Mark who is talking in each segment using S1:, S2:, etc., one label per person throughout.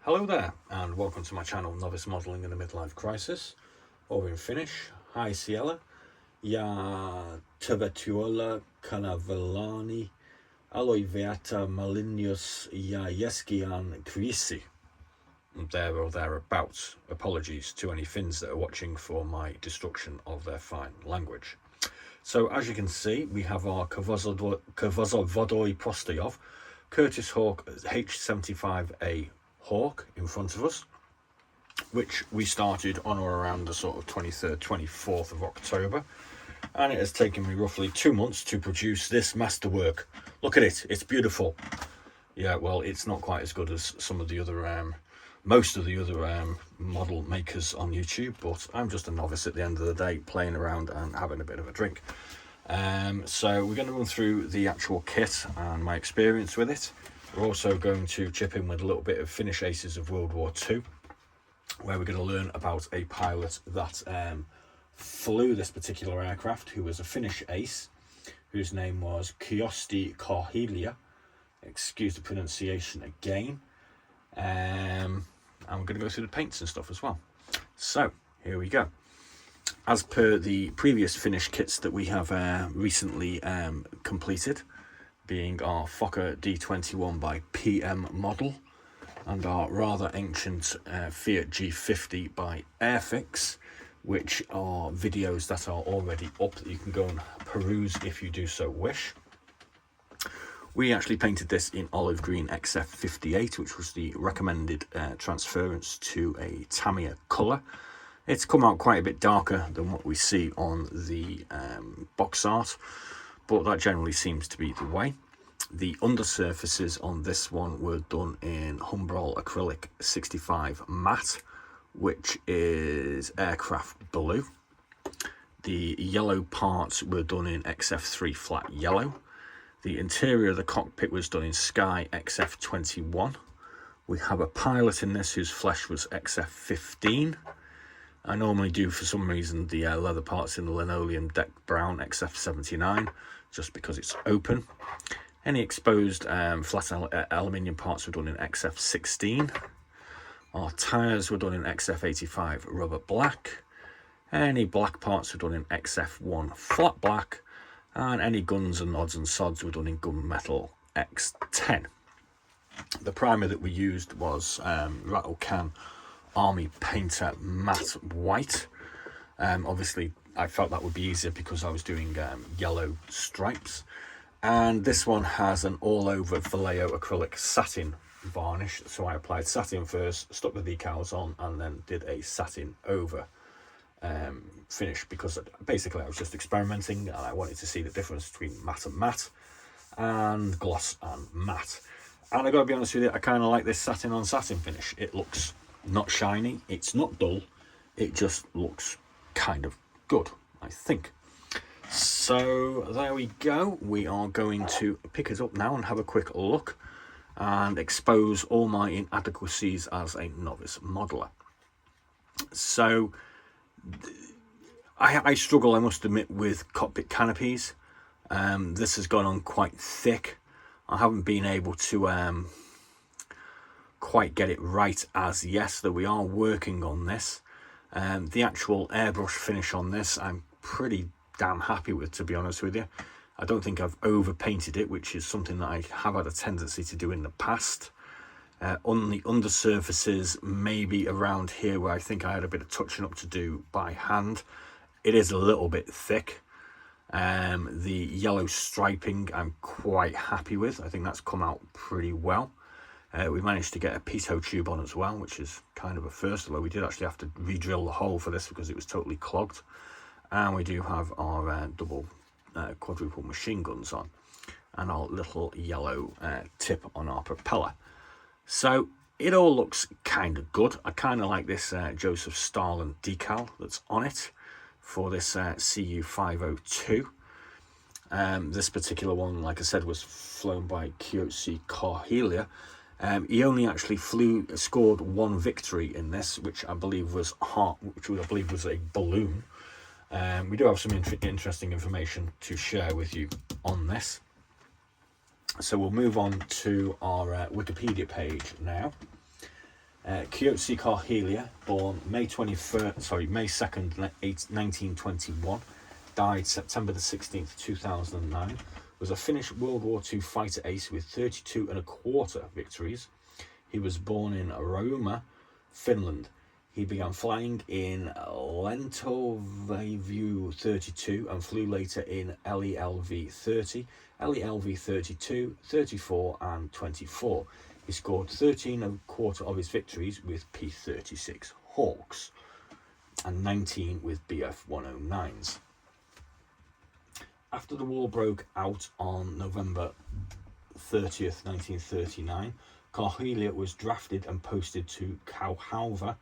S1: Hello there, and welcome to my channel, Novice Modelling in a Midlife Crisis, or in Finnish. Hi siellä, ja tervetuloa kanavallani. Aloiveata malinjos ja jeskian kriisi. There or thereabouts. Apologies to any Finns that are watching for my destruction of their fine language. So as you can see, we have our KOVOZAVODOY PROSTEJOV Curtis Hawk H-75A Hawk in front of us, which we started on or around the sort of 23rd, 24th of October, and it has taken me roughly 2 months to produce this masterwork. Look at it, it's beautiful. Yeah, well, it's not quite as good as some of the other most of the other model makers on YouTube, but I'm just a novice at the end of the day, playing around and having a bit of a drink. So we're going to run through the actual kit and my experience with it. We're also going to chip in with a little bit of Finnish Aces of World War II, where we're going to learn about a pilot that flew this particular aircraft, who was a Finnish Ace, whose name was KARHILLA. Excuse the pronunciation again. And we're going to go through the paints and stuff as well. So here we go. As per the previous Finnish kits that we have recently completed, being our Fokker D21 by PM model and our rather ancient Fiat G50 by Airfix, which are videos that are already up that you can go and peruse if you do so wish. We actually painted this in olive green XF58, which was the recommended transference to a Tamiya colour. It's come out quite a bit darker than what we see on the box art, but that generally seems to be the way. The undersurfaces on this one were done in Humbrol Acrylic 65 Matte, which is aircraft blue. The yellow parts were done in XF3 flat yellow. The interior of the cockpit was done in Sky XF21. We have a pilot in this whose flesh was XF15. I normally do, for some reason, the leather parts in the linoleum deck brown XF79, just because it's open. Any exposed flat aluminium parts were done in XF16. Our tyres were done in XF85 rubber black. Any black parts were done in XF1 flat black. And any guns and nods and sods were done in gunmetal X10. The primer that we used was Rattle Can Army Painter Matte White. Obviously, I felt that would be easier because I was doing yellow stripes. And this one has an all-over Vallejo acrylic satin varnish. So I applied satin first, stuck the decals on, and then did a satin over finish, because basically I was just experimenting and I wanted to see the difference between matte and gloss and matte. And I gotta be honest with you, I kind of like this satin on satin finish. It looks not shiny, it's not dull, it just looks kind of good, I think. So there we go. We are going to pick it up now and have a quick look and expose all my inadequacies as a novice modeler. So I struggle, I must admit, with cockpit canopies. This has gone on quite thick. I haven't been able to quite get it right as yet, though we are working on this. The actual airbrush finish on this I'm pretty damn happy with, to be honest with you. I don't think I've overpainted it, which is something that I have had a tendency to do in the past. On the undersurfaces, maybe around here where I think I had a bit of touching up to do by hand, it is a little bit thick. The yellow striping I'm quite happy with. I think that's come out pretty well. We managed to get a pitot tube on as well, which is kind of a first, although we did actually have to re-drill the hole for this because it was totally clogged. And we do have our double quadruple machine guns on, and our little yellow tip on our propeller. So it all looks kind of good. I kind of like this Joseph Stalin decal that's on it for this CU502. This particular one, like I said, was flown by KYOTSI KARHILLA. He only actually scored one victory in this, which I believe was a balloon. We do have some interesting information to share with you on this. So we'll move on to our Wikipedia page now. KYOTSI KARHILLA, born May 2nd, 1921, died September the 16th, 2009, was a Finnish World War II fighter ace with 32 1/4 victories. He was born in Rauma, Finland. He began flying in Lentovävy 32 and flew later in LELV 30, LELV 32, 34 and 24. He scored 13 1/4 of his victories with P-36 Hawks and 19 with Bf-109s. After the war broke out on November 30th, 1939, KARHILLA was drafted and posted to Kauhava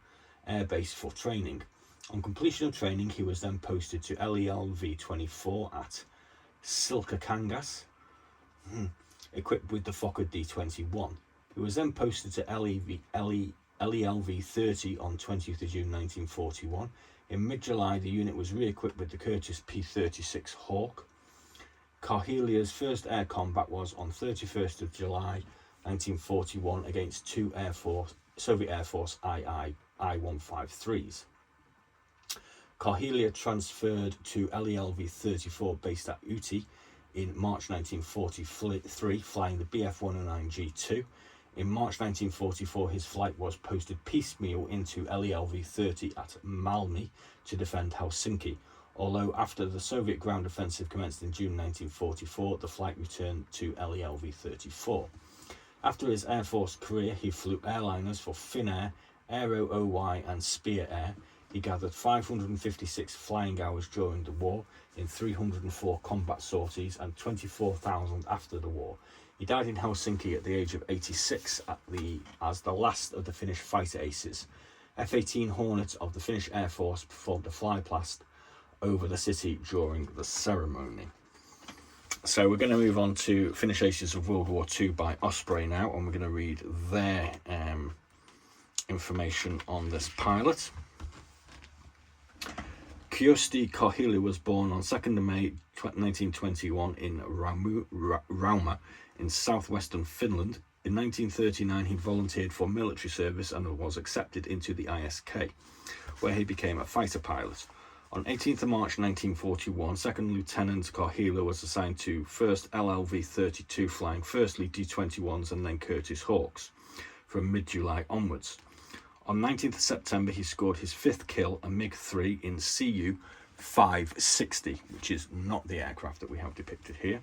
S1: Air Base for training. On completion of training, he was then posted to LELV 24 at Silkakangas, equipped with the Fokker D-21. He was then posted to LELV 30 on 20th of June 1941. In mid-July, the unit was re-equipped with the Curtiss P-36 Hawk. KARHILLA's first air combat was on 31st of July 1941 against two Soviet Air Force I-153s. KARHILLA transferred to LELV 34 based at Uti in March 1943, flying the Bf-109 G2. In March 1944, his flight was posted piecemeal into LELV 30 at Malmi to defend Helsinki, although after the Soviet ground offensive commenced in June 1944, the flight returned to LELV 34. After his Air Force career, he flew airliners for Finnair, Aero OY and Spear Air. He gathered 556 flying hours during the war in 304 combat sorties and 24,000 after the war. He died in Helsinki at the age of 86 as the last of the Finnish fighter aces. F-18 Hornet of the Finnish Air Force performed a flypast over the city during the ceremony. So we're going to move on to Finnish Aces of World War II by Osprey now, and we're going to read their information on this pilot. KYOSTI KARHILLA was born on 2nd of May 1921 in Rauma in southwestern Finland. In 1939 he volunteered for military service and was accepted into the ISK, where he became a fighter pilot. On 18th of March 1941, 2nd Lieutenant KARHILLA was assigned to 1st LLV 32, flying firstly D-21s and then Curtiss Hawks from mid-July onwards. On 19th of September, he scored his 5th kill, a MiG-3 in Cu 560, which is not the aircraft that we have depicted here,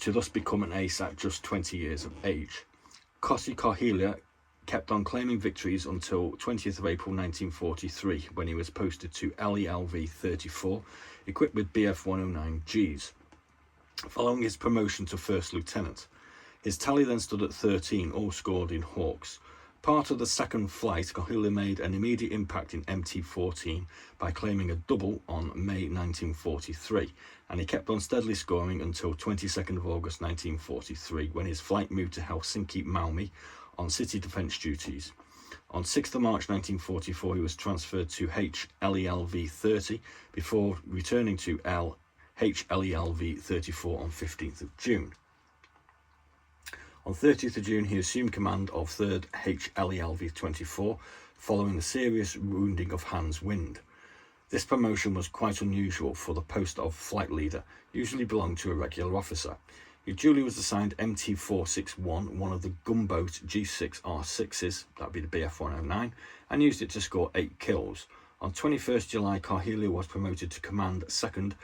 S1: to thus become an ace at just 20 years of age. KYOSTI KARHILLA kept on claiming victories until 20th of April 1943, when he was posted to LELV 34, equipped with Bf-109Gs, following his promotion to First Lieutenant. His tally then stood at 13, all scored in Hawks. Part of the second flight, KARHILLA made an immediate impact in MT-14 by claiming a double on May 1943, and he kept on steadily scoring until 22nd of August 1943, when his flight moved to Helsinki-Malmi on city defence duties. On 6th of March 1944, he was transferred to HLELV 30 before returning to HLELV 34 on 15th of June. On 30th of June, he assumed command of 3rd HLELV 24, following the serious wounding of Hans Wind. This promotion was quite unusual for the post of flight leader, usually belonged to a regular officer. He duly was assigned MT-461, one of the gunboat G6R6s, that'd be the Bf-109, and used it to score 8 kills. On 21st July, KARHILLA was promoted to command 2nd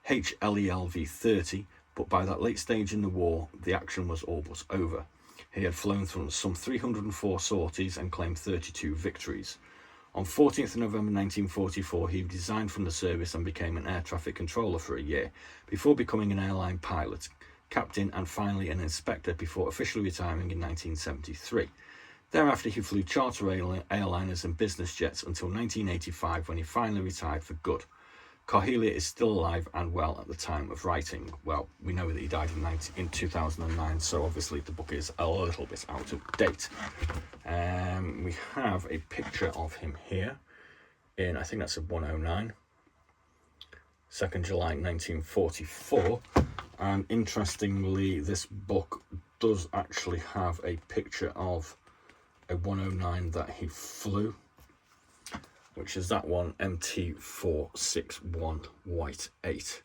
S1: HLELV 30, but by that late stage in the war, the action was all but over. He had flown through some 304 sorties and claimed 32 victories. On 14th November 1944, he resigned from the service and became an air traffic controller for a year, before becoming an airline pilot, captain and finally an inspector before officially retiring in 1973. Thereafter he flew charter airliners and business jets until 1985, when he finally retired for good. KARHILLA is still alive and well at the time of writing. Well, we know that he died in 2009, so obviously the book is a little bit out of date. We have a picture of him here in, I think that's a 109, 2nd July 1944, and interestingly this book does actually have a picture of a 109 that he flew, which is that one, MT461 White 8.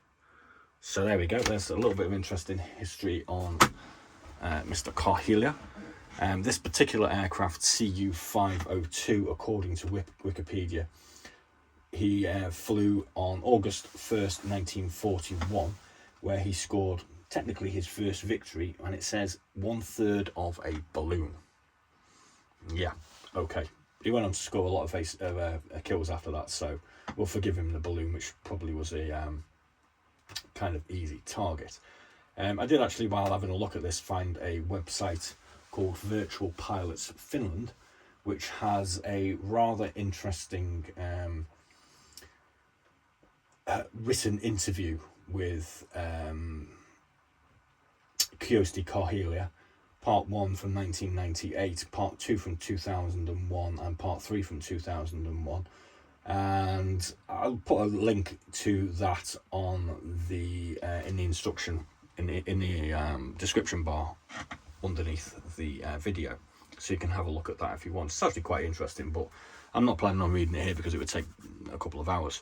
S1: So there we go. There's a little bit of interesting history on Mr. KARHILLA. This particular aircraft, CU502, according to Wikipedia, he flew on August 1st, 1941, where he scored technically his first victory, and it says 1/3 of a balloon. Yeah, okay. He went on to score a lot of kills after that, so we'll forgive him the balloon, which probably was a kind of easy target. I did actually, while having a look at this, find a website called VirtuaPilots Finland, which has a rather interesting written interview with KYOSTI KARHILLA, part 1 from 1998, part 2 from 2001, and part 3 from 2001. And I'll put a link to that on the in the instruction in the description bar underneath the video, so you can have a look at that if you want. It's actually quite interesting, but I'm not planning on reading it here because it would take a couple of hours.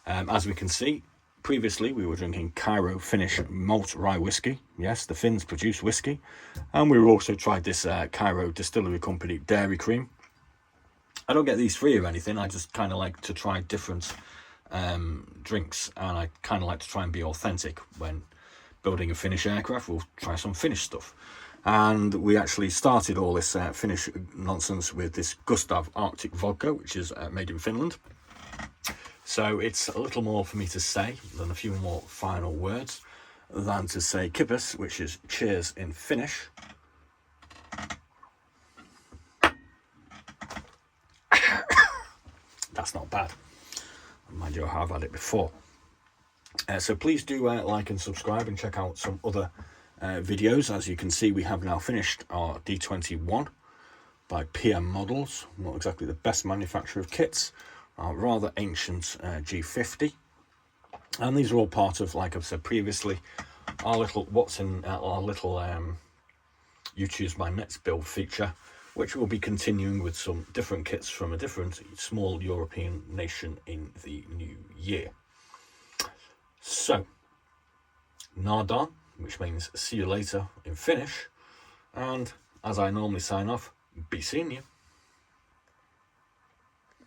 S1: As we can see, previously we were drinking Cairo Finnish malt rye whiskey. Yes, the Finns produce whiskey, and we also tried this Cairo Distillery Company dairy cream. I don't get these free or anything. I just kind of like to try different drinks, and I kind of like to try and be authentic when building a Finnish aircraft. We'll try some Finnish stuff. And we actually started all this Finnish nonsense with this Gustav Arctic vodka, which is made in Finland. So it's a little more for me to say than a few more final words than to say kippis, which is cheers in Finnish. That's not bad. Mind you, I have had it before. So please do like and subscribe and check out some other videos. As you can see, we have now finished our D21 by PM Models. Not exactly the best manufacturer of kits. Our rather ancient G50. And these are all part of, like I've said previously, our little You Choose My Next Build feature, which will be continuing with some different kits from a different small European nation in the new year. So, Nardon, which means see you later in Finnish, and as I normally sign off, be seeing you.